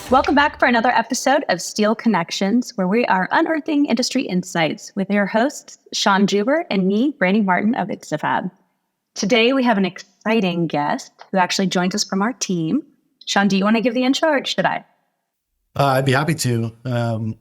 Welcome back for another episode of Steel Connections, where we are unearthing industry insights with your hosts, Sean Juber and me, Brandy Martin of Instafab. Today, we have an exciting guest who actually joins us from our team. Sean, do you want to give the intro or should I? I'd be happy to.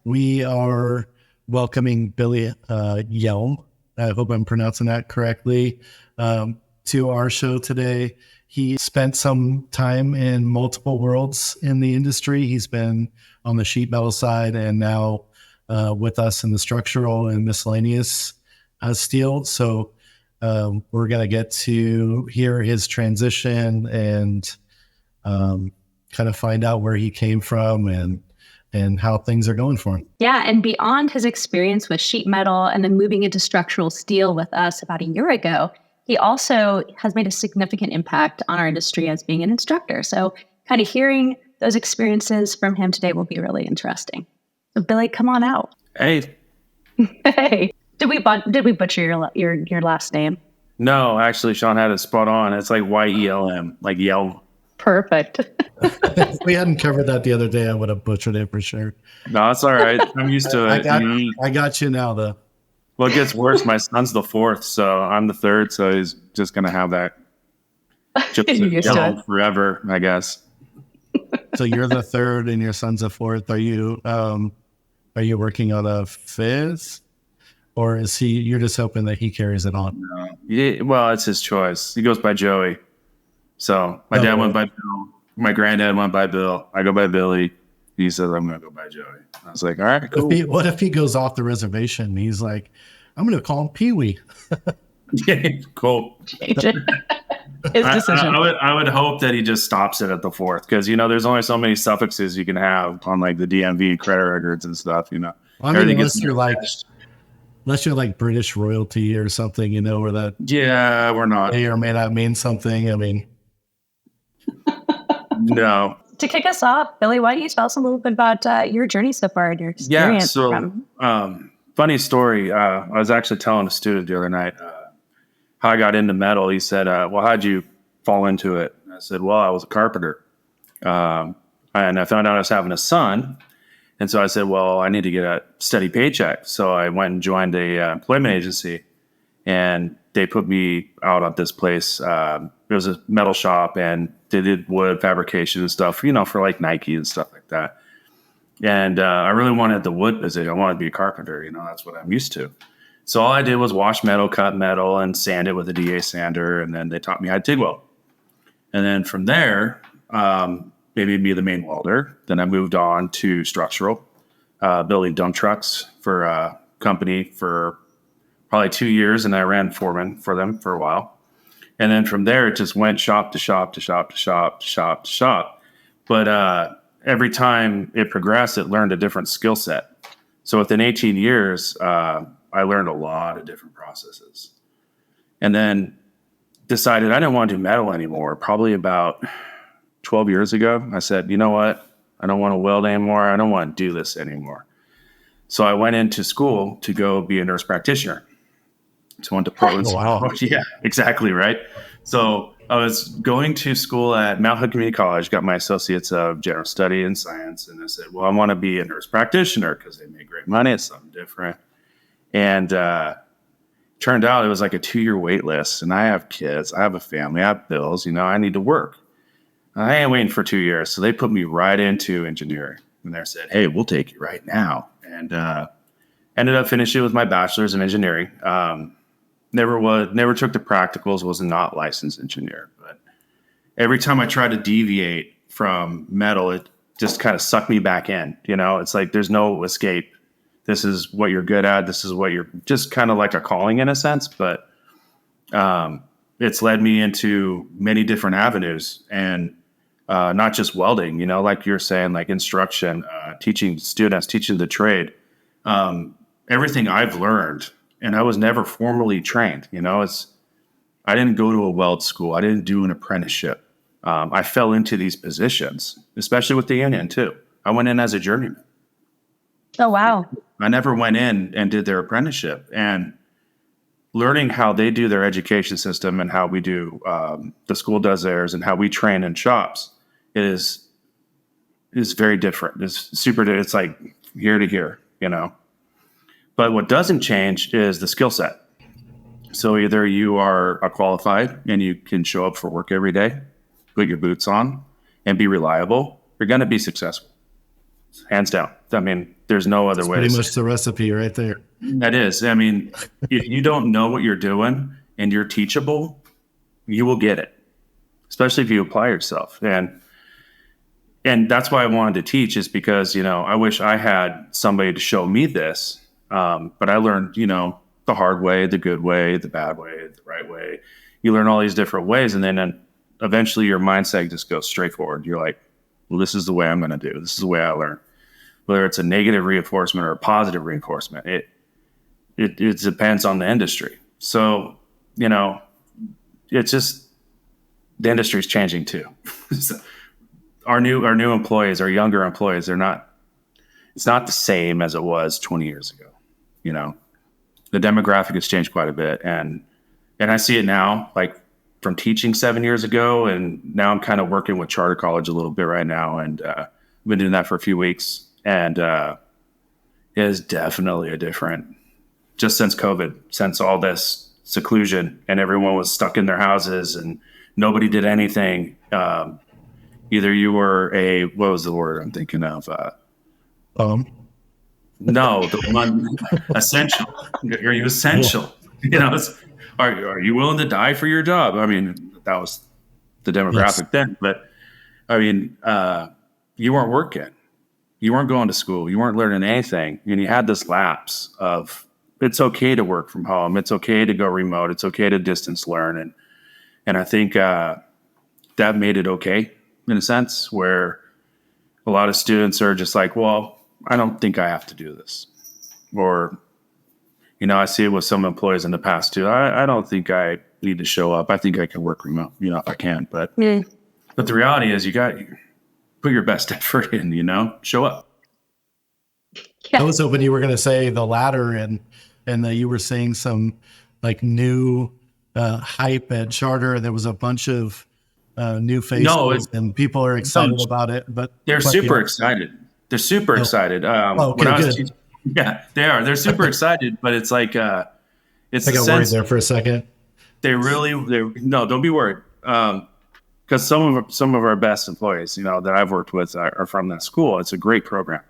We are welcoming Billy Yelm. I hope I'm pronouncing that correctly. To our show today. He spent some time in multiple worlds in the industry. He's been on the sheet metal side and now with us in the structural and miscellaneous steel. So we're going to get to hear his transition and kind of find out where he came from and how things are going for him. Yeah, and beyond his experience with sheet metal and then moving into structural steel with us about a year ago, he also has made a significant impact on our industry as being an instructor. So kind of hearing those experiences from him today will be really interesting. So Billy, come on out. Hey. Hey. Did we butcher your last name? No, actually, Sean had it spot on. It's like Y-E-L-M, like Yelm. Perfect. If we hadn't covered that the other day, I would have butchered it for sure. No, it's all right. I'm used to it. I got you now, though. Well, it gets worse. My son's the fourth, so I'm the third, so he's just going to have that just forever, I guess. So you're the third and your son's a fourth. Are you working on a fifth? Or is you're just hoping that he carries it on? No. Yeah, well, it's his choice. He goes by Joey. So my dad went by Bill. My granddad went by Bill. I go by Billy. He says, I'm going to go by Joey. I was like, all right, cool. What if he goes off the reservation? He's like, I'm going to call him Pee-wee. Yeah, cool. His decision. I would hope that he just stops it at the fourth because, there's only so many suffixes you can have on like the DMV credit records and stuff, I mean, unless you're like British royalty or something, where that. Yeah, we're not. May or may not mean something. I mean. No. To kick us off, Billy, why don't you tell us a little bit about your journey so far and your experience? Yeah, so funny story. I was actually telling a student the other night how I got into metal. He said, well, how'd you fall into it? I said, well, I was a carpenter. And I found out I was having a son. And so I said, well, I need to get a steady paycheck. So I went and joined a employment agency. And they put me out at this place. It was a metal shop, and they did wood fabrication and stuff, for like Nike and stuff like that. And I really wanted the wood position. I wanted to be a carpenter. That's what I'm used to. So all I did was wash metal, cut metal, and sand it with a DA sander. And then they taught me how to TIG weld. And then from there, they made me the main welder. Then I moved on to structural, building dump trucks for a company for probably 2 years, and I ran foreman for them for a while. And then from there, it just went shop to shop to shop to shop to shop to shop. But every time it progressed, it learned a different skill set. So within 18 years, I learned a lot of different processes. And then decided I didn't want to do metal anymore. Probably about 12 years ago, I said, you know what? I don't want to weld anymore. I don't want to do this anymore. So I went into school to go be a nurse practitioner. So I went to Portland. Oh, wow. Yeah, exactly. Right. So I was going to school at Mount Hood Community College, got my associates of general study and science. And I said, well, I want to be a nurse practitioner because they make great money. It's something different. And turned out it was like a 2-year wait list. And I have kids. I have a family. I have bills. I need to work. I ain't waiting for 2 years. So they put me right into engineering. And they said, hey, we'll take you right now. And ended up finishing with my bachelor's in engineering. Never took the practicals, was a not licensed engineer. But every time I tried to deviate from metal, it just kind of sucked me back in. It's like there's no escape. This is what you're good at. This is what you're just kind of like a calling in a sense. But it's led me into many different avenues and not just welding, like you're saying, like instruction, teaching students, teaching the trade. Everything I've learned. And I was never formally trained. I didn't go to a weld school. I didn't do an apprenticeship. I fell into these positions, especially with the union too. I went in as a journeyman. Oh, wow. I never went in and did their apprenticeship. And learning how they do their education system and how we do, the school does theirs and how we train in shops it's is very different. It's like here to here, But what doesn't change is the skill set. So either you are qualified and you can show up for work every day, put your boots on, and be reliable, you're going to be successful. Hands down. I mean, there's no other way. Pretty much the recipe right there. That is. I mean, if you don't know what you're doing and you're teachable, you will get it, especially if you apply yourself. And that's why I wanted to teach, is because, I wish I had somebody to show me this. But I learned, the hard way, the good way, the bad way, the right way. You learn all these different ways. And then eventually your mindset just goes straight forward. You're like, well, this is the way I'm going to do. This is the way I learn. Whether it's a negative reinforcement or a positive reinforcement, it depends on the industry. So, it's just, the industry is changing too. So our new employees, our younger employees, it's not the same as it was 20 years ago. The demographic has changed quite a bit. And I see it now, like from teaching 7 years ago. And now I'm kind of working with charter college a little bit right now. And I've been doing that for a few weeks. And it is definitely a different, just since COVID, since all this seclusion and everyone was stuck in their houses and nobody did anything. Either you were what was the word I'm thinking of? No, the one essential. Are you essential? Are you willing to die for your job? I mean, that was the demographic then. But I mean, you weren't working, you weren't going to school, you weren't learning anything, and you had this lapse of it's okay to work from home, it's okay to go remote, it's okay to distance learn, and I think that made it okay in a sense where a lot of students are just like, well, I don't think I have to do this. Or, I see it with some employees in the past too. I don't think I need to show up. I think I can work remote, if I can. But but the reality is you got to put your best effort in, show up. Yeah. I was hoping you were going to say the latter and that you were seeing some like new hype at Charter. And there was a bunch of new faces and people are excited about it. But they're super excited. They're super excited. Good. Yeah, they are. They're super excited, but it's like it's. I got worried there for a second. No, don't be worried. Because some of our best employees, that I've worked with are from that school. It's a great program.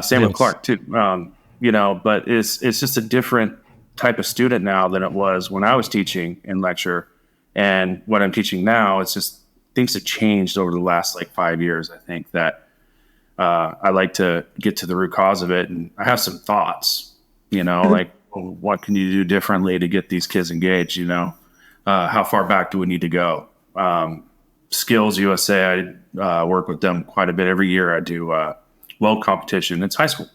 Same with Clark too. But it's just a different type of student now than it was when I was teaching in lecture, and what I'm teaching now. It's just things have changed over the last 5 years. I think that. I like to get to the root cause of it, and I have some thoughts, like what can you do differently to get these kids engaged? How far back do we need to go? Skills USA, I work with them quite a bit every year. I do weld competition. It's high school.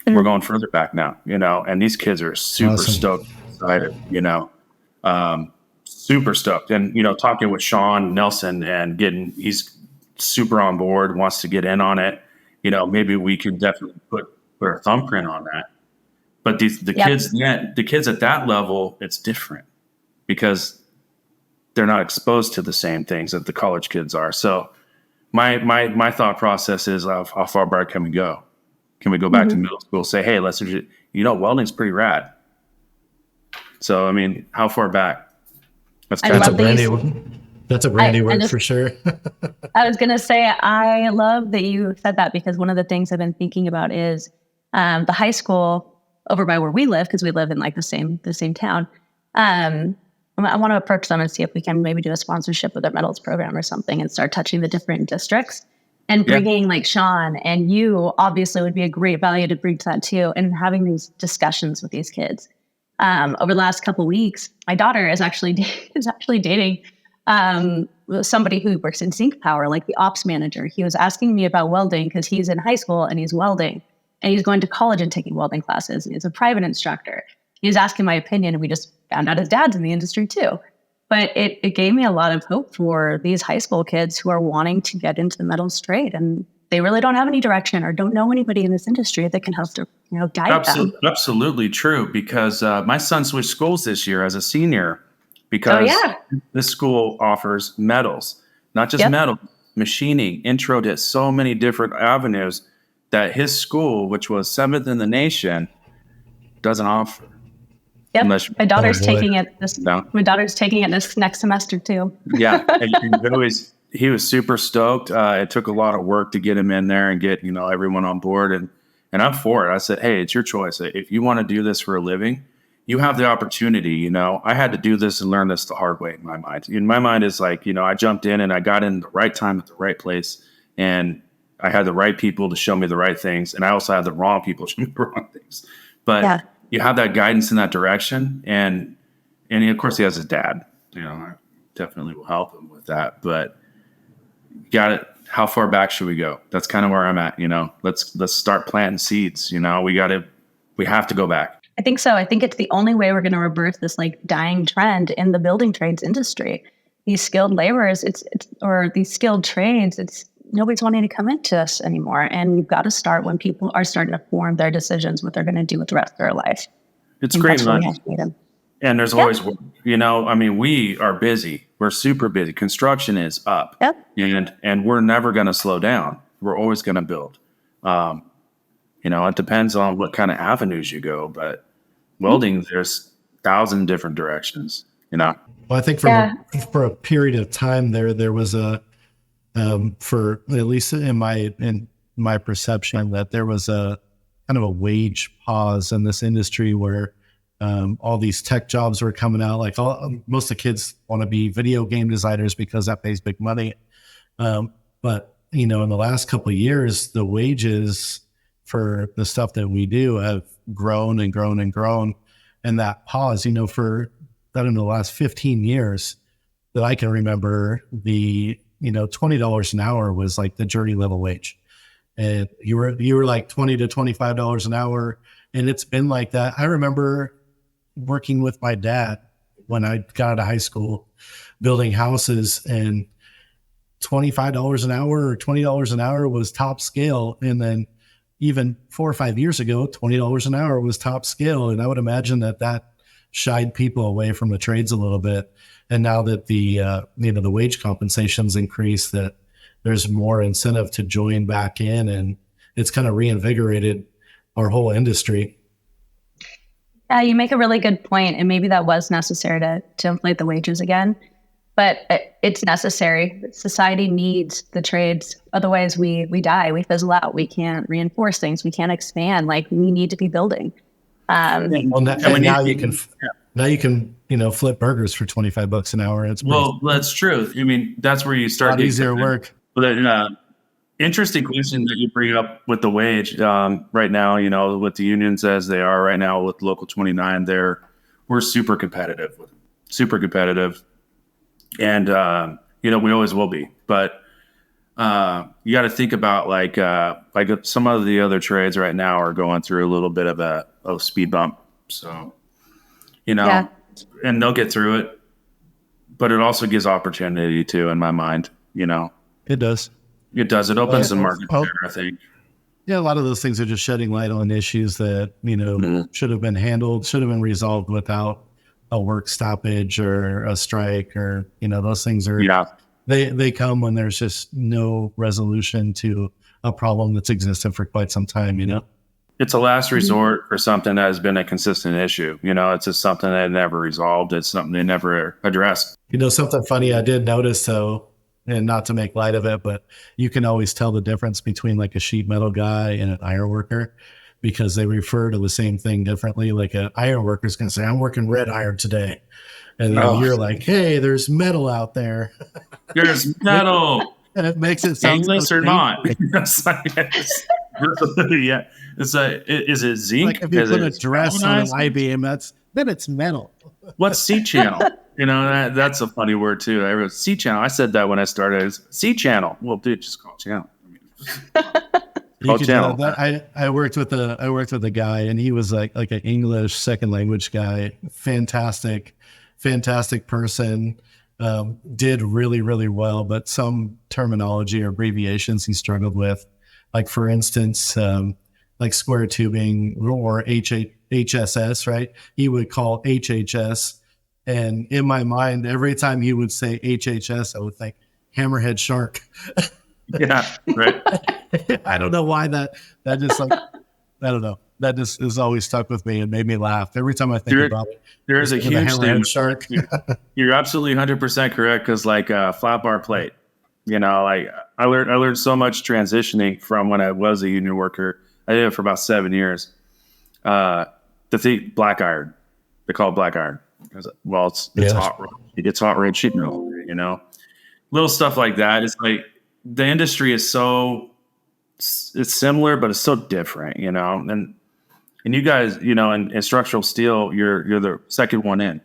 We're going further back now, and these kids are super stoked, excited, super stoked. And, talking with Sean Nelson and he's super on board, wants to get in on it. Maybe we could definitely put our thumbprint on that. But the kids at that level, it's different because they're not exposed to the same things that the college kids are. So my thought process is how far back can we go? Can we go back to middle school, say, hey, welding's pretty rad. So, I mean, how far back? That's a brandy word for sure. I was going to say, I love that you said that because one of the things I've been thinking about is the high school over by where we live, because we live in the same town. I want to approach them and see if we can maybe do a sponsorship with their metals program or something and start touching the different districts and bringing Sean and you obviously would be a great value to bring to that too. And having these discussions with these kids over the last couple of weeks, my daughter is actually dating somebody who works in Zinc Power, like the ops manager. He was asking me about welding because he's in high school and he's welding and he's going to college and taking welding classes. And he's a private instructor. He was asking my opinion and we just found out his dad's in the industry too. But it gave me a lot of hope for these high school kids who are wanting to get into the metals trade and they really don't have any direction or don't know anybody in this industry that can help to guide them. Absolutely true. Because my son switched schools this year as a senior. Because this school offers metals, not just metals, machining, intro to so many different avenues that his school, which was 7th in the nation, doesn't offer. Yep. Unless, My daughter's boy. taking it No. my daughter's taking it this next semester too. Yeah. And he was super stoked. It took a lot of work to get him in there and get, everyone on board. And I'm for it. I said, hey, it's your choice. If you want to do this for a living, you have the opportunity. I had to do this and learn this the hard way in my mind. In my mind is like, I jumped in and I got in the right time at the right place. And I had the right people to show me the right things. And I also had the wrong people to show me the wrong things. But you have that guidance in that direction. And of course he has his dad, I definitely will help him with that. But got it. How far back should we go? That's kind of where I'm at. Let's start planting seeds. We have to go back. I think so. I think it's the only way we're going to reverse this dying trend in the building trades industry. These skilled laborers, or these skilled trades, nobody's wanting to come into us anymore. And we've got to start when people are starting to form their decisions, what they're going to do with the rest of their life. It's great money. And there's always work. We are busy. We're super busy. Construction is up. Yep. And we're never going to slow down. We're always going to build. It depends on what kind of avenues you go, but welding, there's 1,000 different directions, Well, I think for a period of time there was for at least in my perception, that there was a kind of a wage pause in this industry where all these tech jobs were coming out. Like most of the kids want to be video game designers because that pays big money. But in the last couple of years, the wages for the stuff that we do have grown and grown and grown. And that pause, for that in the last 15 years that I can remember, the $20 an hour was like the journey level wage. And you were like $20 to $25 an hour. And it's been like that. I remember working with my dad when I got out of high school, building houses, and $25 an hour or $20 an hour was top scale. And then even 4 or 5 years ago, $20 an hour was top scale. And I would imagine that shied people away from the trades a little bit. And now that the wage compensations increased, that there's more incentive to join back in, and it's kind of reinvigorated our whole industry. Yeah, you make a really good point, and maybe that was necessary to inflate the wages again. But it's necessary. Society needs the trades. Otherwise, we die. We fizzle out. We can't reinforce things. We can't expand. We need to be building. Now you can flip burgers for $25 an hour. That's true. That's where you start. A lot easier work. But interesting question that you bring up with the wage right now. With the unions as they are right now with Local 29, we're super competitive with them. Super competitive. And, we always will be, but, you got to think about like some of the other trades right now are going through a little bit of a speed bump. So, and they'll get through it, but it also gives opportunity too, in my mind, It does. It does. It opens the market there, I think. Yeah. A lot of those things are just shedding light on issues that, should have been handled, should have been resolved without a work stoppage or a strike, or those things are they come when there's just no resolution to a problem that's existed for quite some time. It's a last resort for something that has been a consistent issue. It's just something that never resolved. It's something they never addressed. Something funny I did notice, though, and not to make light of it, but you can always tell the difference between like a sheet metal guy and an iron worker, because they refer to the same thing differently. Like an iron worker is going to say, I'm working red iron today. And then you're like, hey, there's metal out there. There's metal. And it makes it sound stainless or not. Yeah. Is it zinc? Like if you put a dress on an I-beam, then it's metal. What's C-channel? That's a funny word too. I wrote C-channel. I said that when I started. C-channel. Well, dude, just call it channel. I worked with a guy, and he was like an English second language guy. Fantastic person. Did really, really well, but some terminology or abbreviations he struggled with. Like for instance, like square tubing or HSS, right? He would call HHS. And in my mind, every time he would say HHS, I would think hammerhead shark. Yeah, right. I don't know why that just like, I don't know. That just is always stuck with me and made me laugh every time I think about it. There is a Just think of the huge thing. hammerhead shark. You're absolutely 100% correct. Cause like flat bar plate, like I learned so much transitioning from when I was a union worker. I did it for about 7 years. The thing, black iron, they call it black iron. Well, it's hot. It gets hot red sheet metal, little stuff like that. It's like the industry is it's similar, but it's so different, and you guys, in structural steel, you're the second one in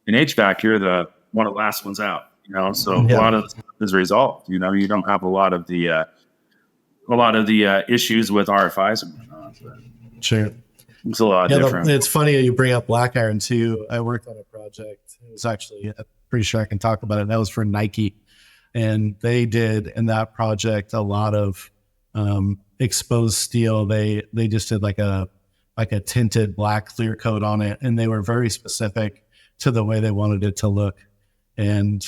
HVAC, you're the one of the last ones out, so a lot of this is resolved, you don't have a lot of the issues with RFIs and whatnot. Sure. It's a lot different. It's funny you bring up black iron too. I worked on a project. It was actually, I'm pretty sure I can talk about it. That was for Nike. And they did in that project a lot of exposed steel. They just did like a tinted black clear coat on it. And they were very specific to the way they wanted it to look. And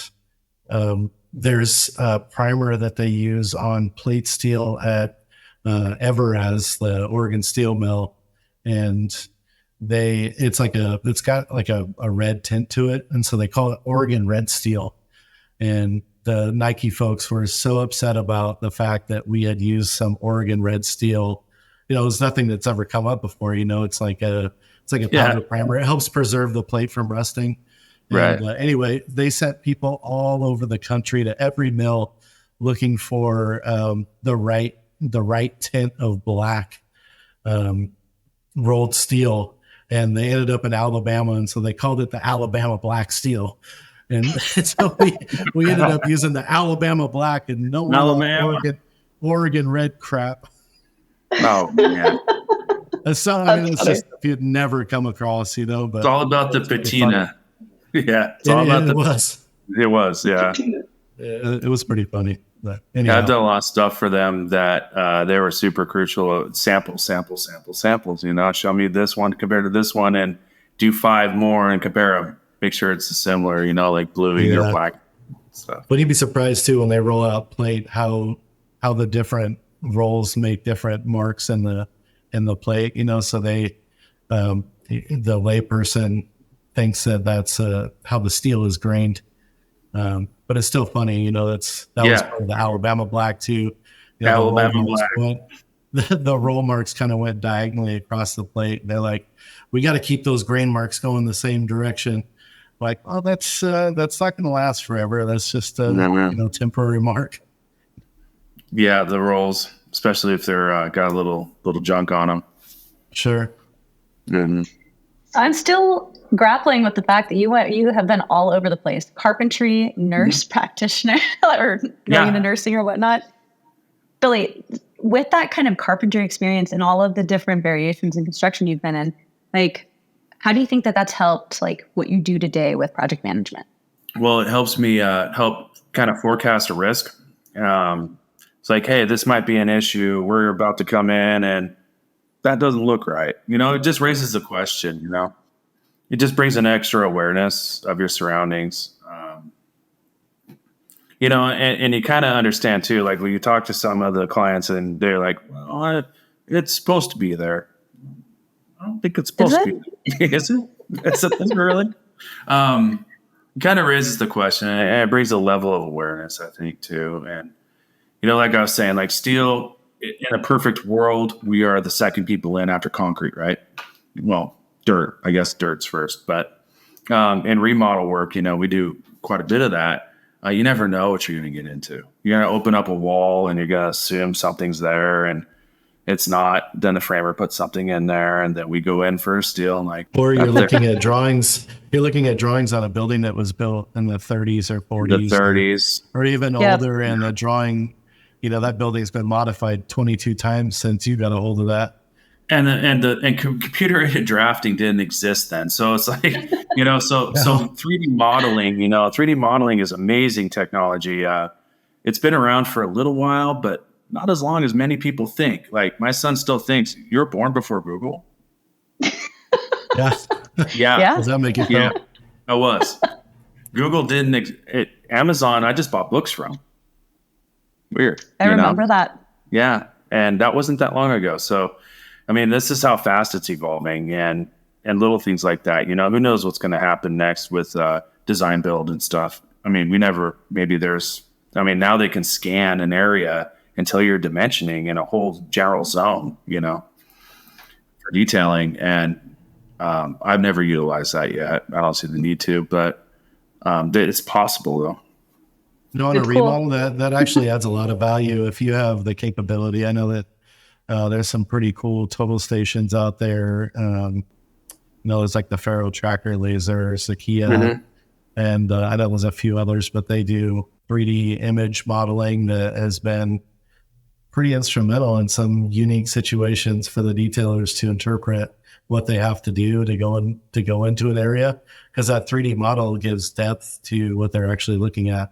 there's a primer that they use on plate steel at Everaz, the Oregon steel mill. And it's got like a red tint to it. And so they call it Oregon red steel. And the Nike folks were so upset about the fact that we had used some Oregon red steel. It's nothing that's ever come up before. It's like a powder primer. It helps preserve the plate from rusting. Right. And, anyway, they sent people all over the country to every mill looking for the right tint of black rolled steel, and they ended up in Alabama, and so they called it the Alabama black steel. And so we ended up using the Alabama black and no Oregon red crap. Oh man. It's just if you'd never come across, but it's all about the patina. Yeah. It's all about it was. It was, yeah. It was pretty funny. But anyhow. Yeah, I've done a lot of stuff for them that they were super crucial. Samples. Show me this one compared to this one and do 5 more and compare them. Make sure it's similar, like bluing or black stuff. But you'd be surprised too when they roll out plate how the different rolls make different marks in the plate. So they the layperson thinks that's how the steel is grained. But it's still funny, that was part of the Alabama black too. Alabama black. The roll marks kind of went diagonally across the plate. They're like, we got to keep those grain marks going the same direction. Like, oh, that's not going to last forever. That's just a temporary mark. Yeah, the rolls, especially if they're got a little junk on them. Sure. Mm-hmm. I'm still grappling with the fact that you have been all over the place. Carpentry, nurse practitioner, or going into nursing or whatnot. Billy, with that kind of carpentry experience and all of the different variations in construction you've been in, like, how do you think that that's helped, like, what you do today with project management? Well, it helps me help kind of forecast a risk. It's like, hey, this might be an issue. We're about to come in and that doesn't look right. It just raises the question, It just brings an extra awareness of your surroundings. And you kind of understand too, like when you talk to some of the clients and they're like, well, it's supposed to be there. I don't think it's supposed to be. Is it? Is it really? Kind of raises the question, and it brings a level of awareness, I think, too. And, like I was saying, like steel, in a perfect world, we are the second people in after concrete, right? Well, dirt, I guess dirt's first. But in remodel work, we do quite a bit of that. You never know what you're going to get into. You're going to open up a wall and you're going to assume something's there and it's not. Then the framer puts something in there and then we go in for a steel. And or you're looking at drawings. You're looking at drawings on a building that was built in the 30s or 40s. The 30s. Or even older. And the drawing, that building's been modified 22 times since you got a hold of that. And computer aided drafting didn't exist then. So it's like, so 3D modeling, 3D modeling is amazing technology. It's been around for a little while, but not as long as many people think. Like my son still thinks you were born before Google. Yeah. Yeah. Does that make you feel? Yeah, I was. Google didn't, Amazon, I just bought books from. weird. I remember that. Yeah. And that wasn't that long ago. So, I mean, this is how fast it's evolving, and little things like that. Who knows what's going to happen next with design build and stuff. I mean, now they can scan an area and tell your dimensioning in a whole general zone, for detailing. And I've never utilized that yet. I don't see the need to, but it's possible though. On a remodel, that actually adds a lot of value if you have the capability. I know that there's some pretty cool total stations out there. There's like the Faro Tracker Laser, Sakia, and I know there's a few others, but they do 3D image modeling that has been pretty instrumental in some unique situations for the detailers to interpret what they have to do to go into an area, because that 3D model gives depth to what they're actually looking at.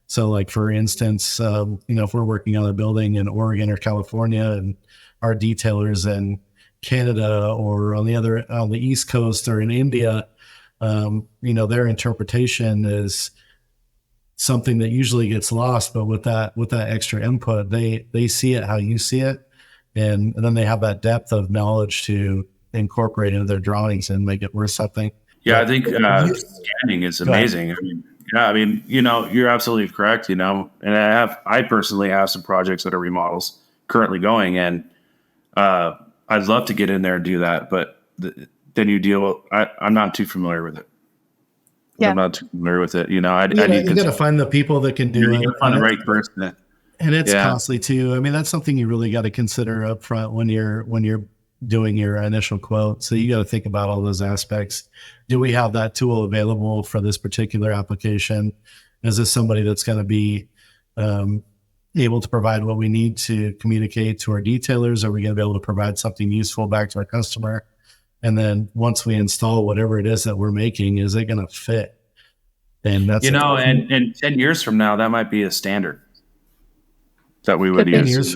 So like, for instance, if we're working on a building in Oregon or California and our detailers in Canada or on the East Coast or in India, their interpretation is something that usually gets lost, but with that extra input, they see it how you see it. And then they have that depth of knowledge to incorporate into their drawings and make it worth something. Yeah, I think scanning is amazing. You're absolutely correct, and I personally have some projects that are remodels currently going, and I'd love to get in there and do that, but then I'm not too familiar with it. Yeah. I'm not too familiar with it. You got to find the people that can do it. You find the right person. And it's costly too. I mean, that's something you really got to consider up front when you're doing your initial quote. So you got to think about all those aspects. Do we have that tool available for this particular application? Is this somebody that's going to be able to provide what we need to communicate to our detailers? Are we going to be able to provide something useful back to our customer? And then once we install whatever it is that we're making, is it going to fit? And that's and 10 years from now, that might be a standard that we would use.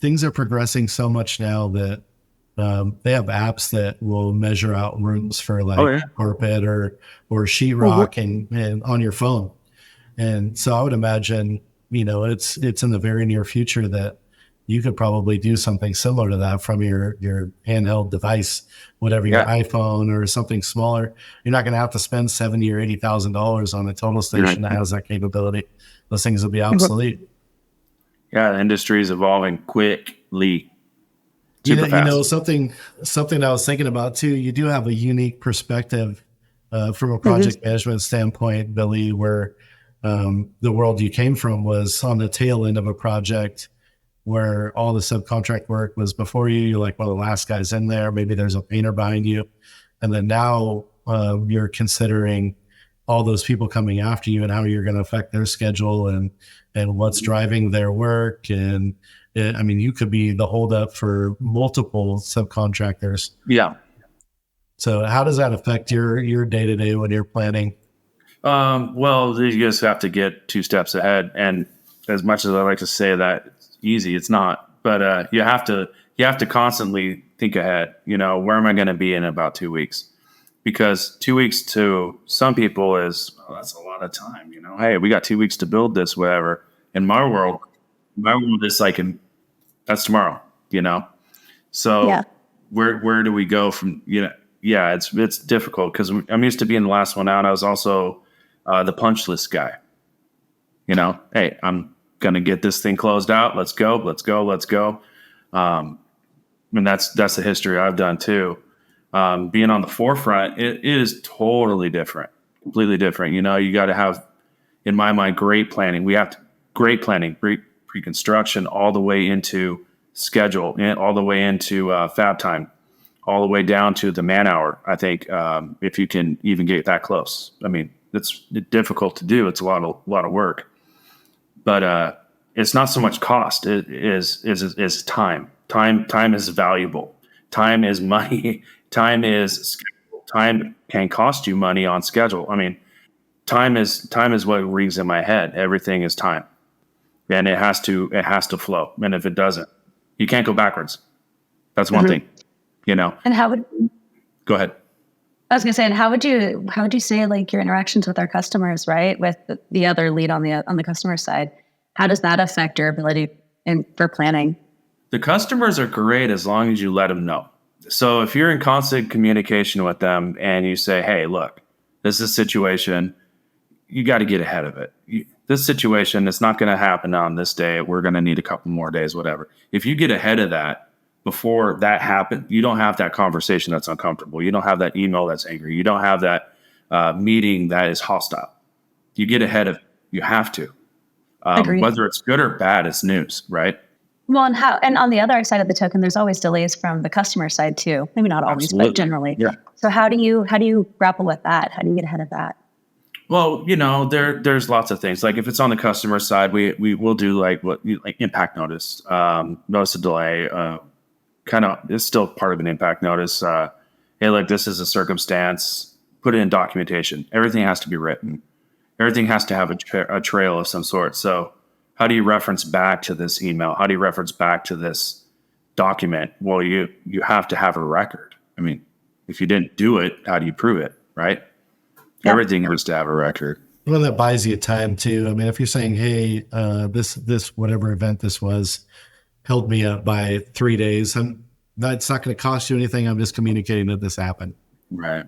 Things are progressing so much now that they have apps that will measure out rooms for carpet or sheetrock and on your phone. And so I would imagine, it's in the very near future that you could probably do something similar to that from your handheld device, whatever your iPhone or something smaller. You're not going to have to spend $70,000 or $80,000 on a total station that has that capability. Those things will be obsolete. Yeah, the industry is evolving quickly. Something I was thinking about too. You do have a unique perspective from a project management standpoint, Billy, where the world you came from was on the tail end of a project where all the subcontract work was before you. You're like one of the last guys in there. Maybe there's a painter behind you, and then now you're considering all those people coming after you and how you're going to affect their schedule and what's driving their work. And you could be the holdup for multiple subcontractors. Yeah. So how does that affect your day-to-day when you're planning? Well, you just have to get 2 steps ahead. And as much as I like to say that it's easy, it's not. But you have to constantly think ahead. Where am I going to be in about 2 weeks? Because 2 weeks to some people that's a lot of time. Hey, we got 2 weeks to build this, whatever. In my world is like, that's tomorrow. So where do we go from? It's difficult because I'm used to being the last one out. I was also the punch list guy. Hey, I'm gonna get this thing closed out. Let's go. And that's the history I've done too. Being on the forefront, it is totally different, completely different. You got to have, in my mind, great planning. We have great planning, great pre-construction, all the way into schedule, and all the way into fab time, all the way down to the man hour. I think if you can even get that close, it's difficult to do. It's a lot of work, but it's not so much cost. It is time. Time is valuable. Time is money. Time is schedule. Time can cost you money on schedule. Time is what rings in my head. Everything is time, and it has to flow. And if it doesn't, you can't go backwards. That's one thing, And how would go ahead? I was gonna say, and how would you say like your interactions with our customers, right? With the other lead on the customer side, how does that affect your ability for planning? The customers are great as long as you let them know. So if you're in constant communication with them and you say, hey, look, this is a situation, you got to get ahead of it. This situation, it's not going to happen on this day. We're going to need a couple more days, whatever. If you get ahead of that before that happens, you don't have that conversation that's uncomfortable. You don't have that email that's angry. You don't have that meeting that is hostile. You get ahead of it. You have to. Whether it's good or bad, it's news, right? Well, and on the other side of the token, there's always delays from the customer side too. Maybe not always, Absolutely. but generally. Yeah. So how do you grapple with that? How do you get ahead of that? Well, there's lots of things. Like if it's on the customer side, we will do like impact notice, notice of delay. Kind of, it's still part of an impact notice. Hey, look, this is a circumstance. Put it in documentation. Everything has to be written. Everything has to have a trail of some sort. So how do you reference back to this email? How do you reference back to this document? Well, you have to have a record. I mean, if you didn't do it, how do you prove it, right? Yeah. Everything has to have a record. Well, that buys you time too. I mean, if you're saying, hey, this whatever event this was held me up by 3 days, that's not going to cost you anything. I'm just communicating that this happened. Right.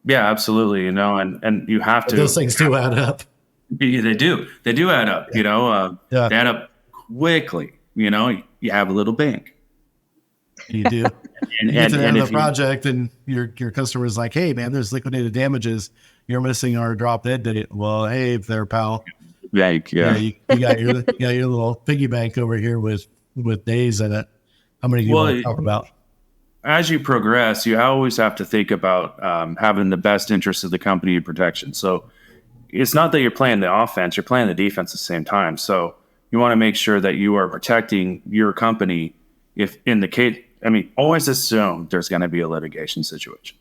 Yeah, absolutely. And you have to. But those things do add up. They do add up. Yeah. They add up quickly. You have a little bank. You do. And you get to the end of the project, and your customer is like, "Hey, man, there's liquidated damages. You're missing our drop dead date." Well, hey, there, pal. Bank, yeah. You got your little piggy bank over here with days in it. How many do you want to talk about? As you progress, you always have to think about having the best interest of the company in protection. So it's not that you're playing the offense, you're playing the defense at the same time. So you want to make sure that you are protecting your company. If in the case, always assume there's going to be a litigation situation.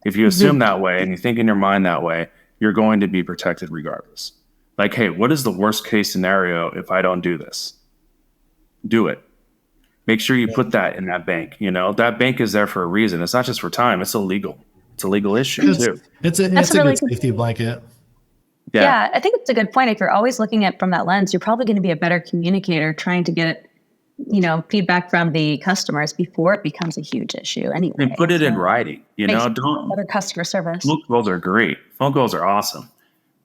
If you assume that way and you think in your mind that way, you're going to be protected regardless. Like, hey, what is the worst case scenario if I don't do this? Do it. Make sure you put that in that bank. That bank is there for a reason. It's not just for time. It's illegal. It's a legal issue too. It's a good safety blanket. Yeah, I think it's a good point. If you're always looking at it from that lens, you're probably going to be a better communicator trying to get feedback from the customers before it becomes a huge issue anyway. And put it in writing. Don't better customer service. Phone calls are great. Phone calls are awesome.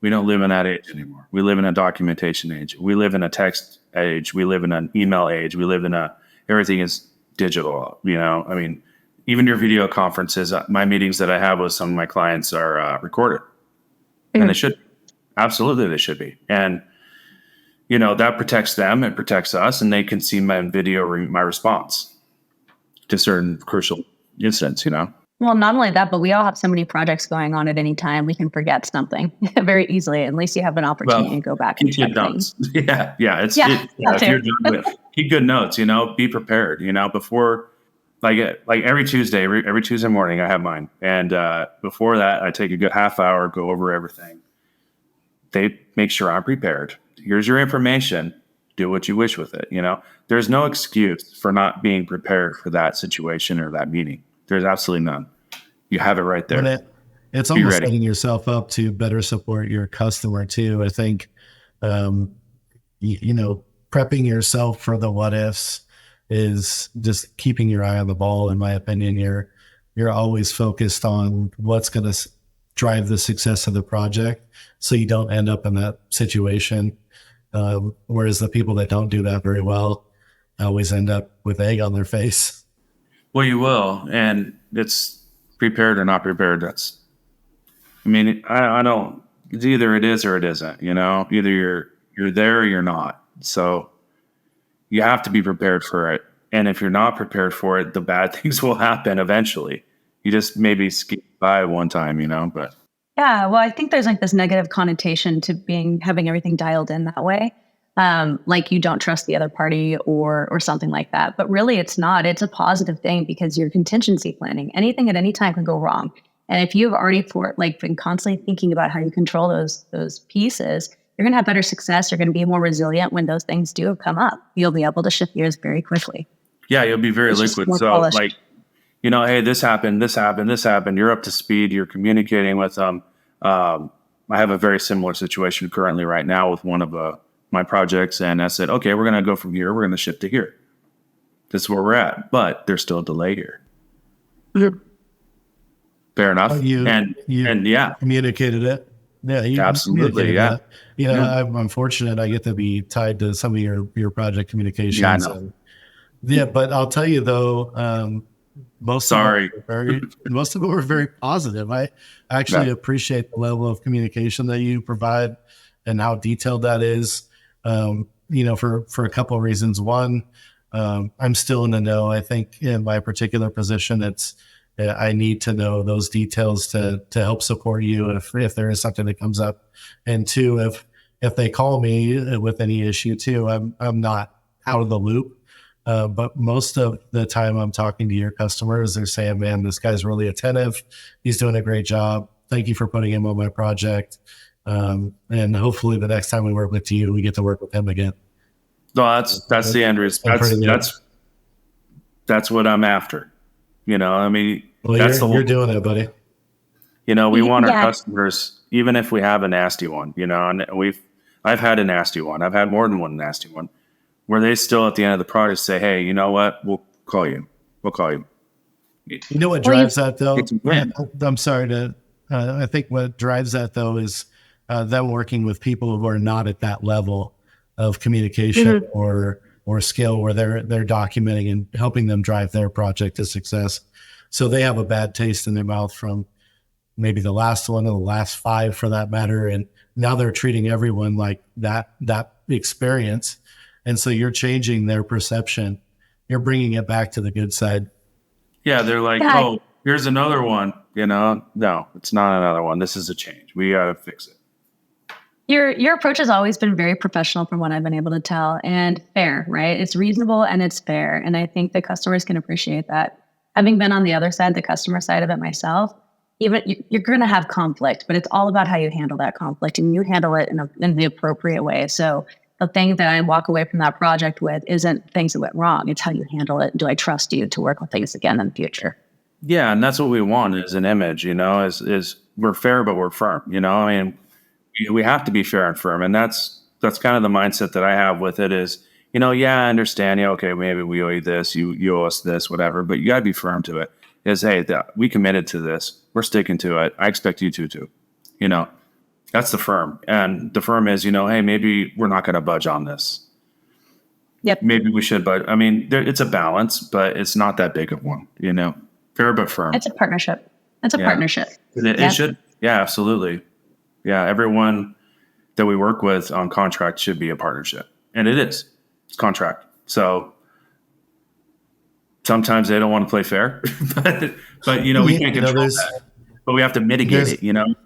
We don't live in that age anymore. We live in a documentation age. We live in a text age. We live in an email age. We live in everything is digital. Even your video conferences, my meetings that I have with some of my clients are recorded. And they should. Absolutely, they should be. And, that protects them. It protects us. And they can see my video, my response to certain crucial incidents, Well, not only that, but we all have so many projects going on at any time. We can forget something very easily. At least you have an opportunity to go back and check things. Yeah. If you're done with, keep good notes. Be prepared. Before, like every Tuesday morning, I have mine, and before that, I take a good half hour, go over everything. They make sure I'm prepared. Here's your information. Do what you wish with it. There's no excuse for not being prepared for that situation or that meeting. There's absolutely none. You have it right there. It's almost setting yourself up to better support your customer too. I think, prepping yourself for the what ifs is just keeping your eye on the ball. In my opinion, you're always focused on what's going to drive the success of the project, so you don't end up in that situation. Whereas the people that don't do that very well always end up with egg on their face. Well, you will, and it's prepared or not prepared. I don't. It's either it is or it isn't. Either you're there or you're not. So you have to be prepared for it. And if you're not prepared for it, the bad things will happen eventually. You just maybe skip by one time, But yeah, well, I think there's like this negative connotation to having everything dialed in that way. Like you don't trust the other party or something like that. But really it's not. It's a positive thing because you're contingency planning. Anything at any time can go wrong. And if you've already been constantly thinking about how you control those pieces, you're going to have better success. You're going to be more resilient when those things do come up. You'll be able to shift gears very quickly. Yeah, you'll be very liquid. So hey, this happened, this happened, this happened. You're up to speed. You're communicating with them. I have a very similar situation currently right now with one of my projects. And I said, okay, we're going to go from here. We're going to shift to here. This is where we're at. But there's still a delay here. Fair enough. You yeah, communicated it. Yeah, you absolutely. Yeah. That. I'm fortunate I get to be tied to some of your project communications. Yeah, I know. But I'll tell you though, most of them were very positive. I actually appreciate the level of communication that you provide and how detailed that is. For a couple of reasons. One, I'm still in the know. I think in my particular position, I need to know those details to help support you if there is something that comes up. And two, if they call me with any issue too, I'm not out of the loop. But most of the time I'm talking to your customers, they're saying, man, this guy's really attentive. He's doing a great job. Thank you for putting him on my project. And hopefully the next time we work with you, we get to work with him again. No, that's the end result. That's what I'm after. I mean, well, you're doing it, buddy. We want our customers, even if we have a nasty one, and I've had a nasty one. I've had more than one nasty one where they still at the end of the project say, hey, you know what? We'll call you. You know what drives that though? I'm sorry I think what drives that though is them working with people who are not at that level of communication or skill where they're documenting and helping them drive their project to success. So they have a bad taste in their mouth from maybe the last one or the last 5 for that matter. And now they're treating everyone like that experience. And so you're changing their perception. You're bringing it back to the good side. Yeah. They're like, oh, here's another one. No, it's not another one. This is a change. We got to fix it. Your approach has always been very professional from what I've been able to tell, and fair, right? It's reasonable and it's fair. And I think the customers can appreciate that. Having been on the other side, the customer side of it myself, even you're going to have conflict, but it's all about how you handle that conflict, and you handle it in the appropriate way. So the thing that I walk away from that project with isn't things that went wrong. It's how you handle it. Do I trust you to work with things again in the future? Yeah. And that's what we want is an image, is we're fair, but we're firm, I mean, we have to be fair and firm. And that's kind of the mindset that I have with it is, I understand. Yeah, okay, maybe we owe you this, you owe us this, whatever, but you got to be firm to it. Is, hey, we committed to this. We're sticking to it. I expect you to, that's the firm. And the firm is, hey, maybe we're not going to budge on this. Yep. Maybe we should, but I mean, it's a balance, but it's not that big of one, fair but firm. It's a partnership. Partnership. It should. Yeah, absolutely. Yeah, everyone that we work with on contract should be a partnership. And it is. It's contract. So sometimes they don't want to play fair, but we can't control that. But we have to mitigate it,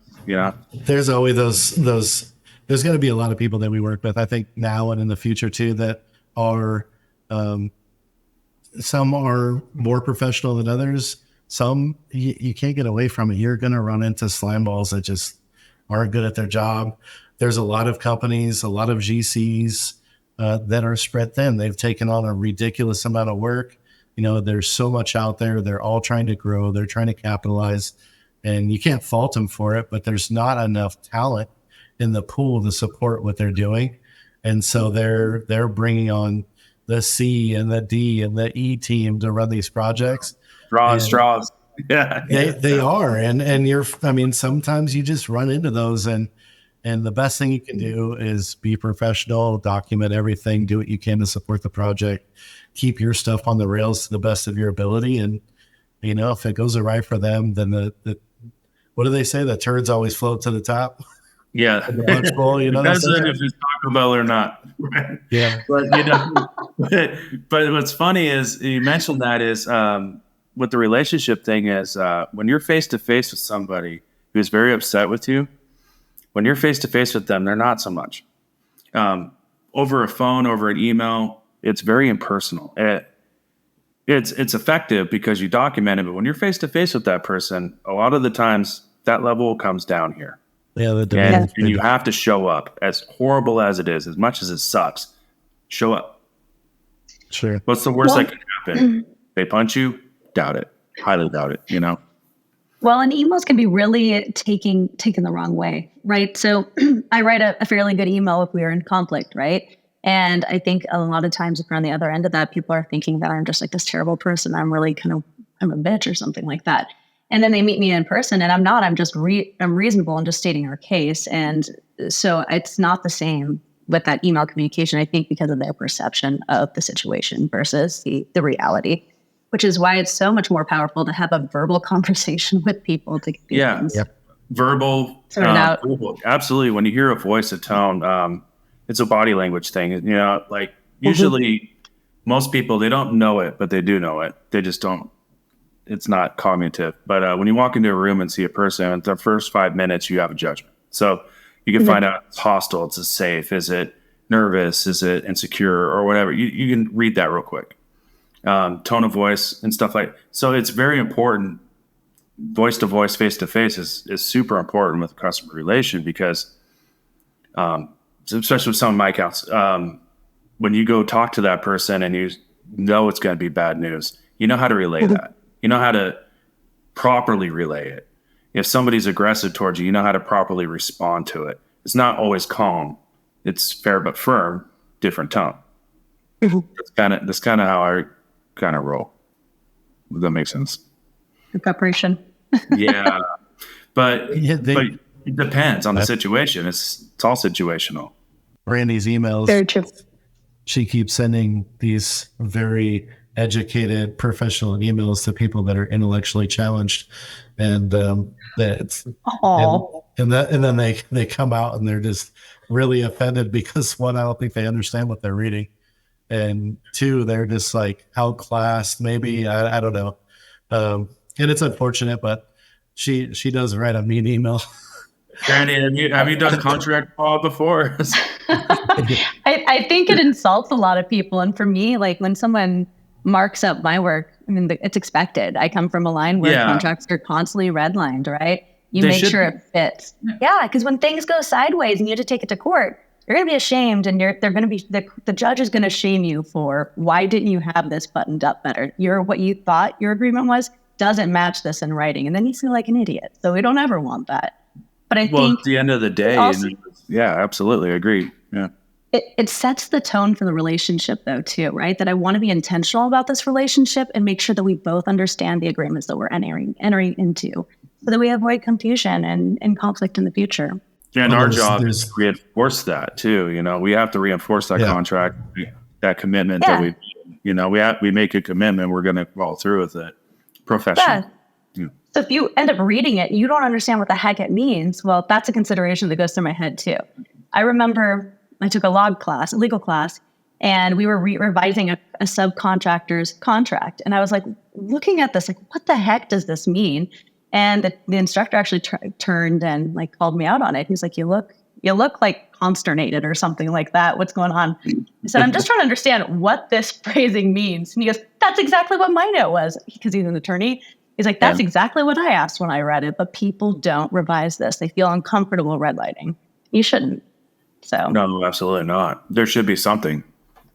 There's always those there's going to be a lot of people that we work with, I think now and in the future too, that are some are more professional than others. Some you can't get away from it. You're going to run into slime balls that just aren't good at their job. There's a lot of companies, a lot of GCs that are spread thin. They've taken on a ridiculous amount of work. There's so much out there. They're all trying to grow. They're trying to capitalize, and you can't fault them for it, but there's not enough talent in the pool to support what they're doing. And so they're bringing on the C and the D and the E team to run these projects. Straws. Yeah. They are. And sometimes you just run into those, and the best thing you can do is be professional, document everything, do what you can to support the project, keep your stuff on the rails to the best of your ability. And, if it goes awry for them, then what do they say? The turds always float to the top. Yeah. The punch bowl, Depends on if it's Taco Bell or not. Yeah. But what's funny is you mentioned that is, what the relationship thing is, when you're face to face with somebody who's very upset with you, when you're face to face with them, they're not so much. Over a phone, over an email, it's very impersonal. It's effective because you document it, but when you're face to face with that person, a lot of the times that level comes down here. Yeah, and you have to show up, as horrible as it is, as much as it sucks. Show up. Sure. What's the worst that can happen? They punch you? Doubt it. highly doubt it, you know? Well, and emails can be really taken the wrong way, right? So I write a fairly good email if we are in conflict, right? And I think a lot of times if we're on the other end of that, people are thinking that I'm just like this terrible person. I'm really I'm a bitch or something like that. And then they meet me in person and I'm not, I'm just, I'm reasonable and just stating our case. And so it's not the same with that email communication, I think, because of their perception of the situation versus the reality, which is why it's so much more powerful to have a verbal conversation with people to get these things. Yep. Verbal, out. Absolutely. When you hear a voice, a tone, it's a body language thing. You know, like usually most people, they don't know it, but they do know it. They just don't. It's not cognitive. But when you walk into a room and see a person, the first 5 minutes, you have a judgment. So you can find out it's hostile, it's safe, is it nervous, is it insecure, or whatever. You can read that real quick. Tone of voice and stuff like. So it's very important. Voice to voice, face to face is super important with customer relation because, especially with some of my accounts, when you go talk to that person and you know it's going to be bad news, you know how to relay that. You know how to properly relay it. If somebody's aggressive towards you, you know how to properly respond to it. It's not always calm. It's fair but firm, different tone. That's kind of how I kind of roll. Does that make sense? The preparation. Yeah, but it depends on the situation. It's all situational. Brandy's emails. Very true. She keeps sending these very educated, professional emails to people that are intellectually challenged, and then they come out and they're just really offended because one, I don't think they understand what they're reading, and two, they're just like outclassed. Maybe I don't know, and it's unfortunate, but she does write a mean email. Brandy, have you done contract law before? I think it insults a lot of people, and for me, like when someone marks up my work, I mean, it's expected. I come from a line where contracts are constantly redlined, right? You make sure it fits. Yeah, because when things go sideways and you have to take it to court, you're going to be ashamed, and the judge is going to shame you for why didn't you have this buttoned up better? What you thought your agreement was doesn't match this in writing, and then you feel like an idiot. So we don't ever want that. But I think at the end of the day, yeah, absolutely, agreed. Yeah. It sets the tone for the relationship, though, too, right? That I want to be intentional about this relationship and make sure that we both understand the agreements that we're entering into so that we avoid confusion and conflict in the future. Yeah, and our job is to reinforce that, too. You know, we have to reinforce that contract, that commitment that we make a commitment, we're going to follow through with it professionally. Yeah. So if you end up reading it, you don't understand what the heck it means. Well, that's a consideration that goes through my head, too. I remember I took a legal class, and we were revising a subcontractor's contract. And I was like, looking at this, like, what the heck does this mean? And the instructor actually turned and like called me out on it. He's like, you look like consternated or something like that. What's going on? I said, I'm just trying to understand what this phrasing means. And he goes, that's exactly what my note was, because he's an attorney. He's like, that's exactly what I asked when I read it, but people don't revise this. They feel uncomfortable redlining. You shouldn't. So no, absolutely not. There should be something.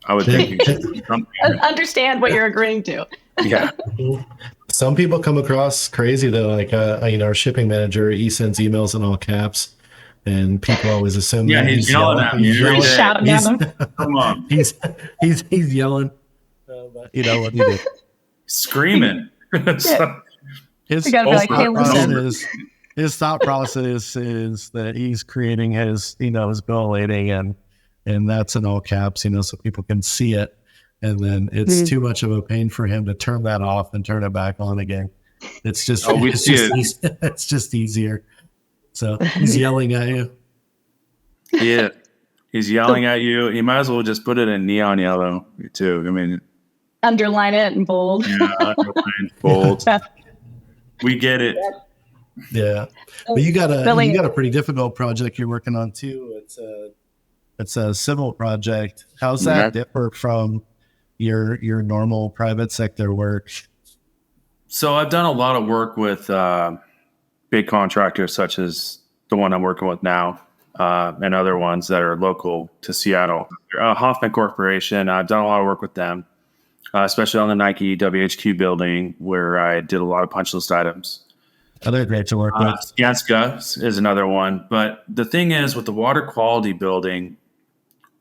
I would think you should do something. Understand what you're agreeing to. Yeah. Some people come across crazy though. Like our shipping manager, he sends emails in all caps, and people always assume that he's yelling at me. He's shouting at them. Come on. He's yelling. But you know what he did? Screaming. His thought process is that he's creating his bill rating, and that's in all caps, so people can see it. And then it's too much of a pain for him to turn that off and turn it back on again. It's just, it's just easier. So he's yelling at you. Yeah. He's yelling at you. You might as well just put it in neon yellow too. I mean, underline it in bold. Yeah, underline bold. We get it. Yeah. But you got a pretty difficult project you're working on too. It's a civil project. How's that differ from your normal private sector work? So I've done a lot of work with big contractors such as the one I'm working with now, and other ones that are local to Seattle. Hoffman Corporation, I've done a lot of work with them. especially on the Nike WHQ building where I did a lot of punch list items. Oh, they're great to work with. Skanska is another one. But the thing is, with the water quality building,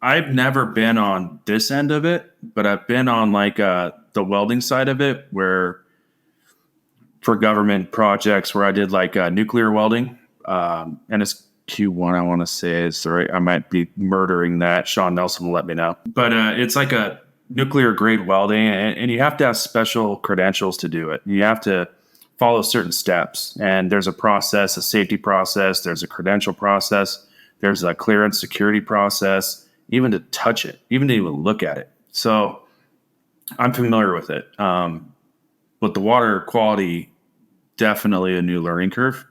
I've never been on this end of it, but I've been on like the welding side of it, where for government projects where I did like nuclear welding, and it's Q1, I want to say is right. I might be murdering that. Sean Nelson will let me know. But it's like a nuclear grade welding, and you have to have special credentials to do it. You have to follow certain steps, and there's a process, a safety process. There's a credential process. There's a clearance security process, even to touch it, even to even look at it. So I'm familiar with it. But the water quality, definitely a new learning curve.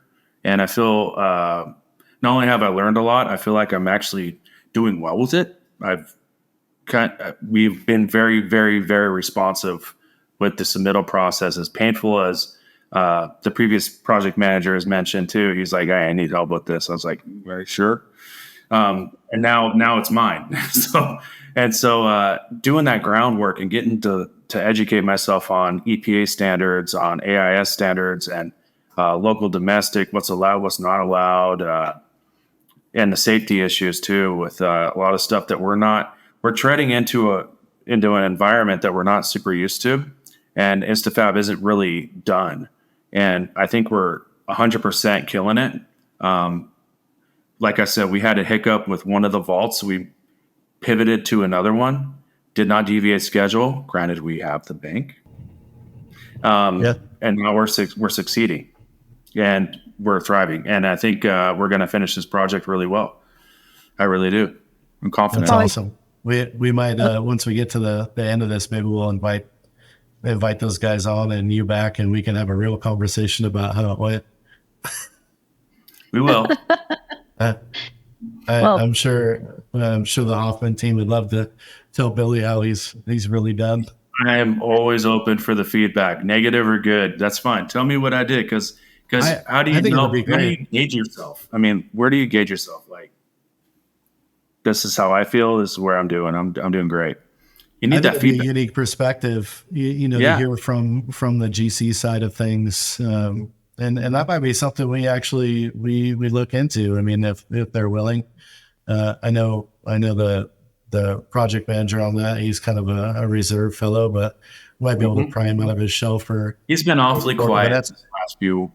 And I feel not only have I learned a lot, I feel like I'm actually doing well with it. We've been very, very, very responsive with the submittal process, as painful as the previous project manager has mentioned too. He's like, "Hey, I need help with this." I was like, "Very sure." And now it's mine. so doing that groundwork and getting to educate myself on EPA standards, on AIS standards, and local domestic, what's allowed, what's not allowed, and the safety issues too, with a lot of stuff that we're treading into an environment that we're not super used to, and Instafab isn't really done. And I think we're 100% killing it. Like I said, we had a hiccup with one of the vaults. We pivoted to another one, did not deviate schedule. Granted, we have the bank. And now we're succeeding, and we're thriving. And I think we're going to finish this project really well. I really do. I'm confident. That's awesome. We might, once we get to the end of this, maybe we'll invite those guys on and you back, and we can have a real conversation about how it went. We will. I'm sure the Hoffman team would love to tell Billy how he's really done. I am always open for the feedback, negative or good. That's fine. Tell me what I did, because how do you know? How do you gauge yourself? I mean, where do you gauge yourself? Like, this is how I feel. This is where I'm doing. I'm doing great. You need that feedback. A unique perspective, to hear from the GC side of things, and that might be something we actually we look into. I mean, if they're willing, I know the project manager on that. He's kind of a reserve fellow, but we might be able to pry him out of his shell for. He's been awfully quiet the last few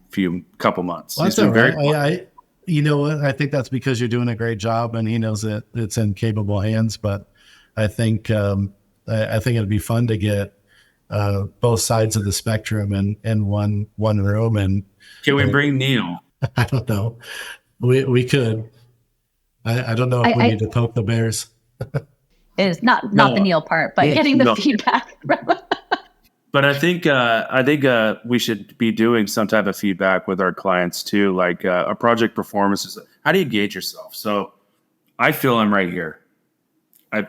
couple months. Well, he's been very quiet. You know what? I think that's because you're doing a great job, and he knows that it's in capable hands. But I think it'd be fun to get both sides of the spectrum in one room. And can we bring Neil? I don't know. We could. I don't know if we need to poke the bears. It is not the Neil part, but getting the feedback. But I think we should be doing some type of feedback with our clients too, like a project performance. How do you gauge yourself? So I feel I'm right here. I'd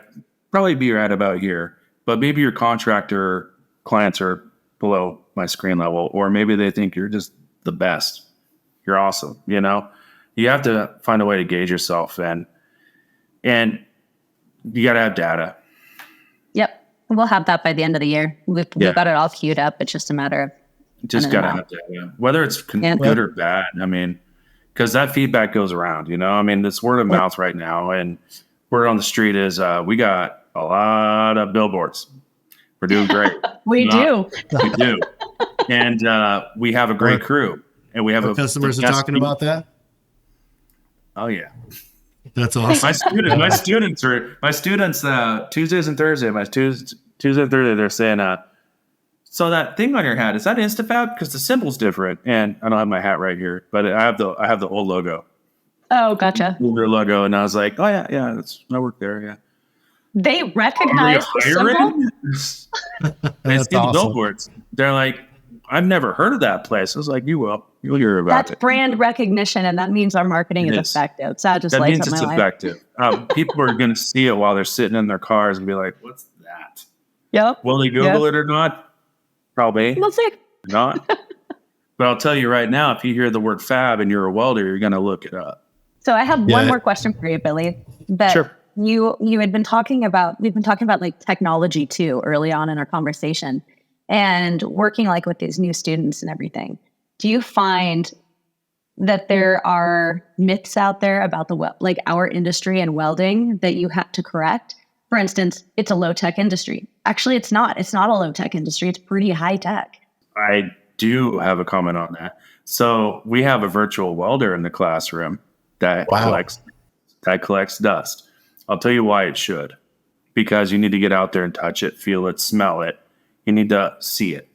probably be right about here, but maybe your contractor clients are below my screen level, or maybe they think you're just the best. You're awesome. You have to find a way to gauge yourself, and you got to have data. Yep. We'll have that by the end of the year. We've got it all queued up. It's just a matter of just got to have data, whether it's good or bad. I mean, because that feedback goes around, I mean, this word of mouth right now, and word on the street is we got a lot of billboards. We're doing great. We do. And we have a great crew, and we have customers are talking about that. Oh yeah. That's awesome. My students Tuesdays and Thursdays. Tuesday and Thursday, they're saying, so that thing on your hat, is that Instafab? Because the symbol's different, and I don't have my hat right here, but I have the old logo. Oh, gotcha. Older logo, and I was like, oh yeah, I work there. Yeah. They recognize the symbol. They see the billboards. They're like, I've never heard of that place. I was like, you'll hear about it. That's brand recognition, and that means our marketing is effective. So that means it's effective. People are going to see it while they're sitting in their cars and be like, what's that? Yep. Will they Google it or not? Probably. We'll see. Not. But I'll tell you right now, if you hear the word fab and you're a welder, you're going to look it up. So I have one more question for you, Billy. Sure. you had been talking about, we've been talking about like technology too early on in our conversation, and working like with these new students and everything. Do you find that there are myths out there about like our industry and welding that you have to correct? For instance, it's a low tech industry. Actually, it's not. It's not a low tech industry. It's pretty high tech. I do have a comment on that. So we have a virtual welder in the classroom that collects dust. I'll tell you why it should. Because you need to get out there and touch it, feel it, smell it. You need to see it.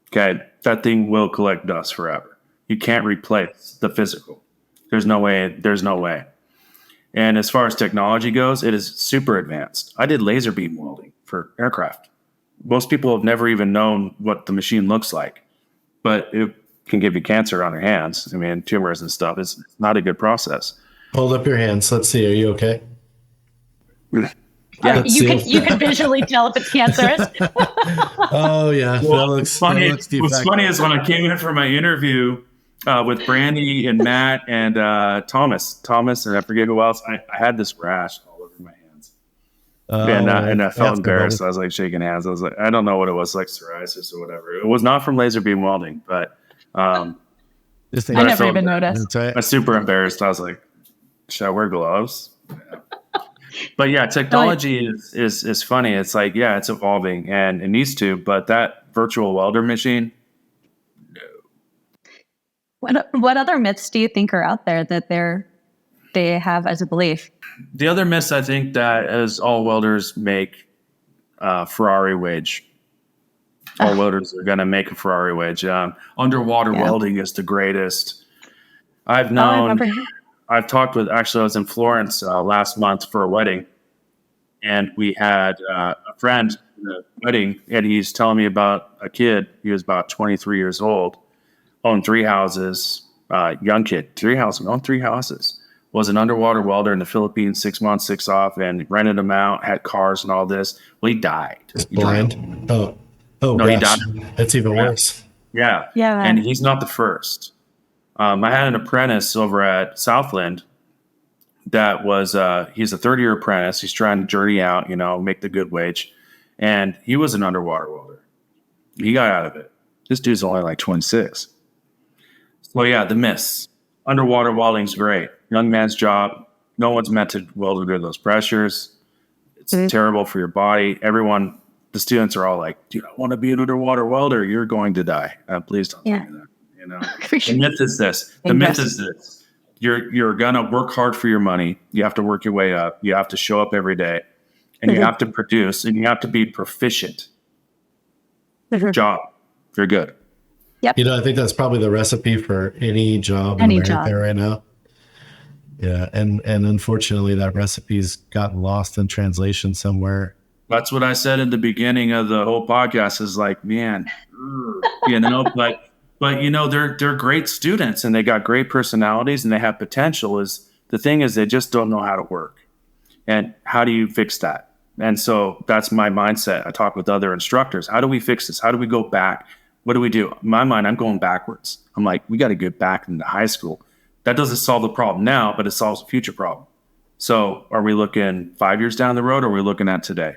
Okay, that thing will collect dust forever. You can't replace the physical. There's no way. There's no way. And as far as technology goes, it is super advanced. I did laser beam welding for aircraft. Most people have never even known what the machine looks like, but it can give you cancer on your hands. I mean, tumors and stuff. It's not a good process. Hold up your hands. Let's see. Are you okay? Yeah, you can visually tell if it's cancerous. Oh yeah, well, what's funny is when I came in for my interview with Brandy and Matt and Thomas, and I forget who else. I had this rash all over my hands, and I felt embarrassed. I was like shaking hands. I was like, I don't know what it was, like psoriasis or whatever. It was not from laser beam welding, but I never even noticed. I was super embarrassed. I was like, should I wear gloves? But yeah, technology is funny. It's like, yeah, it's evolving and it needs to, but that virtual welder machine, no. What other myths do you think are out there that they have as a belief? The other myths, I think, that is all welders make Ferrari wage. All welders are going to make a Ferrari wage. Underwater welding is the greatest. I've talked with, actually, I was in Florence last month for a wedding, and we had a friend at the wedding, and he's telling me about a kid. He was about 23 years old, owned 3 houses, young kid, 3 houses, owned 3 houses, was an underwater welder in the Philippines, 6 months, 6 off, and rented them out, had cars and all this. Well, he died. Just blind? Oh, no, gosh. He died. That's even worse. Yeah. And he's not the first. I had an apprentice over at Southland that was, he's a 3rd-year apprentice. He's trying to journey out, make the good wage. And he was an underwater welder. He got out of it. This dude's only like 26. So yeah, the myths. Underwater welding's great. Young man's job. No one's meant to weld under those pressures. It's terrible for your body. The students are all like, dude, I want to be an underwater welder. You're going to die. Please don't tell me that. The myth is this. The myth is this. You're gonna work hard for your money. You have to work your way up. You have to show up every day, and you have to produce, and you have to be proficient. Job, you're good. Yep. I think that's probably the recipe for any job in America right now. Yeah, and unfortunately, that recipe's gotten lost in translation somewhere. That's what I said in the beginning of the whole podcast. Is like, man, But they're great students and they got great personalities and they have potential. The thing is they just don't know how to work. And how do you fix that? And so that's my mindset. I talk with other instructors. How do we fix this? How do we go back? What do we do? In my mind, I'm going backwards. I'm like, we got to get back into high school. That doesn't solve the problem now, but it solves a future problem. So are we looking 5 years down the road or are we looking at today?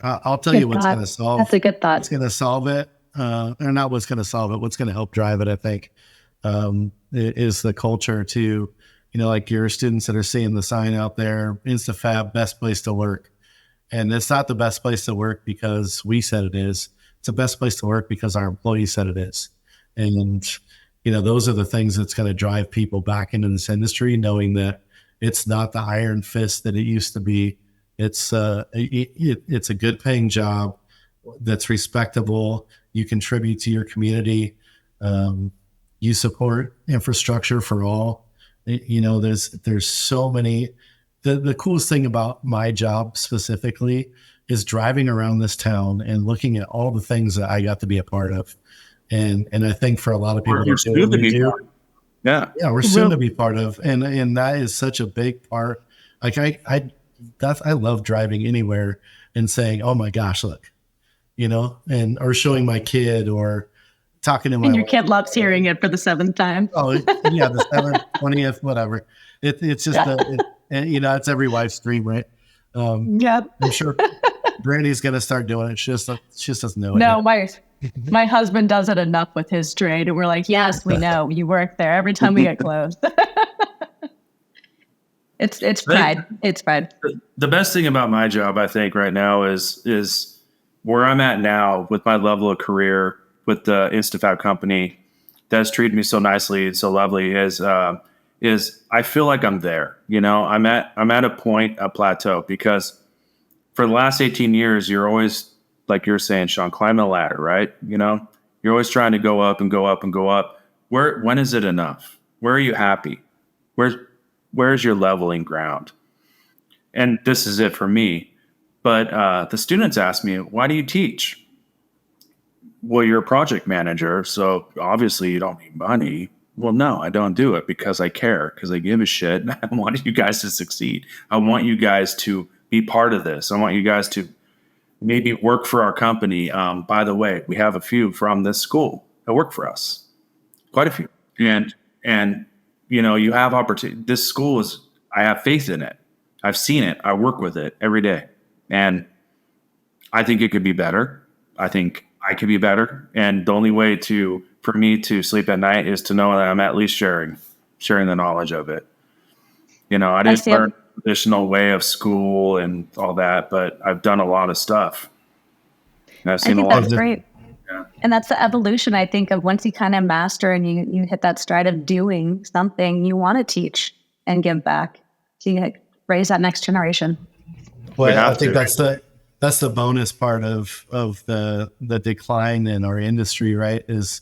I'll tell you what's going to solve. That's a good thought. What's going to solve it. Or not what's going to solve it. What's going to help drive it, I think, is the culture to, like your students that are seeing the sign out there, Instafab, best place to work. And it's not the best place to work because we said it is. It's the best place to work because our employees said it is. And, those are the things that's going to drive people back into this industry, knowing that it's not the iron fist that it used to be. It's it's a good paying job that's respectable. You contribute to your community. You support infrastructure for all. There's so many. The coolest thing about my job specifically is driving around this town and looking at all the things that I got to be a part of. And I think for a lot of people, we're soon to be part of. And that is such a big part. Like I love driving anywhere and saying, oh my gosh, look, or showing my kid or talking to my And your wife. kid loves hearing it for the 7th time. Oh yeah, the 7th, 20th, whatever. It's just it's every wife's dream, right? Yep. I'm sure Brandy's gonna start doing it. She just doesn't know it. No, yet. my husband does it enough with his trade, and we're like, yes, we know you work there every time we get close. It's pride. It's pride. The best thing about my job, I think, right now is where I'm at now with my level of career with the Instafab company that's treated me so nicely and so lovely is I feel like I'm there. I'm at a plateau, because for the last 18 years, you're always, like you're saying, Sean, climbing the ladder, right? You're always trying to go up and go up and go up. When is it enough? Where are you happy? Where's your leveling ground? And this is it for me. But the students ask me, why do you teach? Well, you're a project manager, so obviously you don't need money. Well, no, I don't do it because I care, because I give a shit. I want you guys to succeed. I want you guys to be part of this. I want you guys to maybe work for our company. By the way, we have a few from this school that work for us, quite a few. And you have opportunity. This school I have faith in it. I've seen it. I work with it every day. And I think it could be better. I think I could be better. And the only way for me to sleep at night is to know that I'm at least sharing the knowledge of it. I didn't learn the traditional way of school and all that, but I've done a lot of stuff. And I've seen a lot. That's great. Yeah. And that's the evolution, I think, of once you kind of master and you hit that stride of doing something, you want to teach and give back. So you raise that next generation. Well, I think that's the bonus part of the decline in our industry, right? Is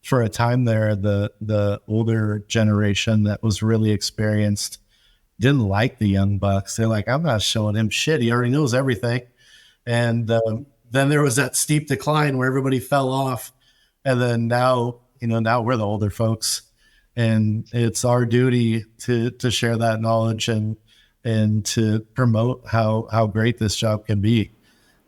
for a time there, the older generation that was really experienced didn't like the young bucks. They're like, I'm not showing him shit. He already knows everything. And then there was that steep decline where everybody fell off. And then now we're the older folks, and it's our duty to share that knowledge and to promote how great this job can be.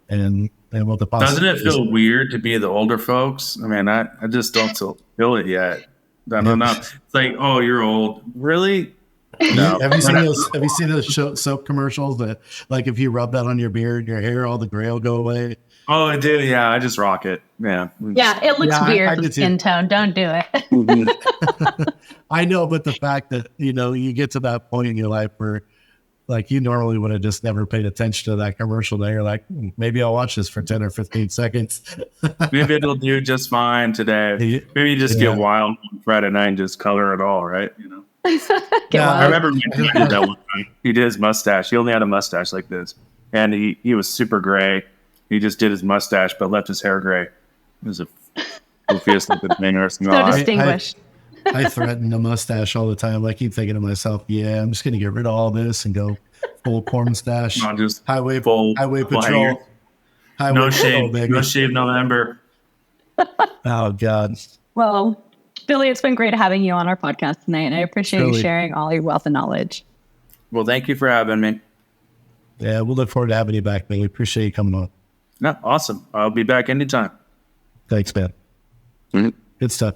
And what the Doesn't it feel weird to be the older folks? I mean, I just don't feel it yet. I don't know. It's like, oh, you're old. Really? No. Have you seen those soap commercials that, like, if you rub that on your beard, your hair, all the gray will go away? Oh, I do. Yeah, I just rock it. Yeah. Yeah, it looks weird with skin tone. Don't do it. I know, but the fact that, you get to that point in your life where, like, you normally would have just never paid attention to that commercial. Now you're like, maybe I'll watch this for 10 or 15 seconds. Maybe it'll do just fine today. Maybe you just get wild on Friday night and just color it all, right? I remember he did that one time. He did his mustache. He only had a mustache like this. And he was super gray. He just did his mustache, but left his hair gray. It was a goofiest looking thing I've seen. So distinguished. I threaten a mustache all the time. I keep thinking to myself, I'm just going to get rid of all this and go full porn stash. Not just highway patrol. No shave, baby. No shave November. Oh, God. Well, Billy, it's been great having you on our podcast tonight, and I appreciate you sharing all your wealth and knowledge. Well, thank you for having me. Yeah, we'll look forward to having you back, Billy. Appreciate you coming on. No, awesome. I'll be back anytime. Thanks, man. Mm-hmm. Good stuff.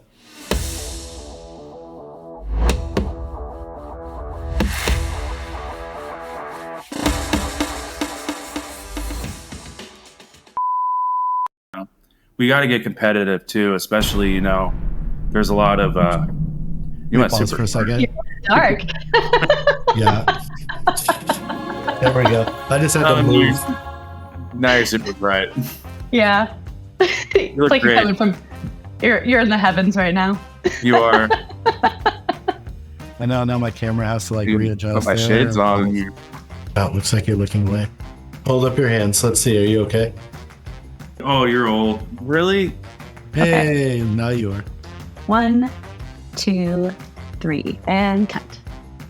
We got to get competitive too, especially, there's a lot of, you went super for a second. Dark. Yeah. There we go. I just had to move. Now you're super bright. Yeah. You look like great. You're coming from, you're in the heavens right now. You are. I know. Now my camera has to readjust. Put my shades on. And it looks like you're looking away. Hold up your hands. Let's see. Are you okay? Oh, you're old. Really? Hey, now you are. 1, 2, 3, and cut.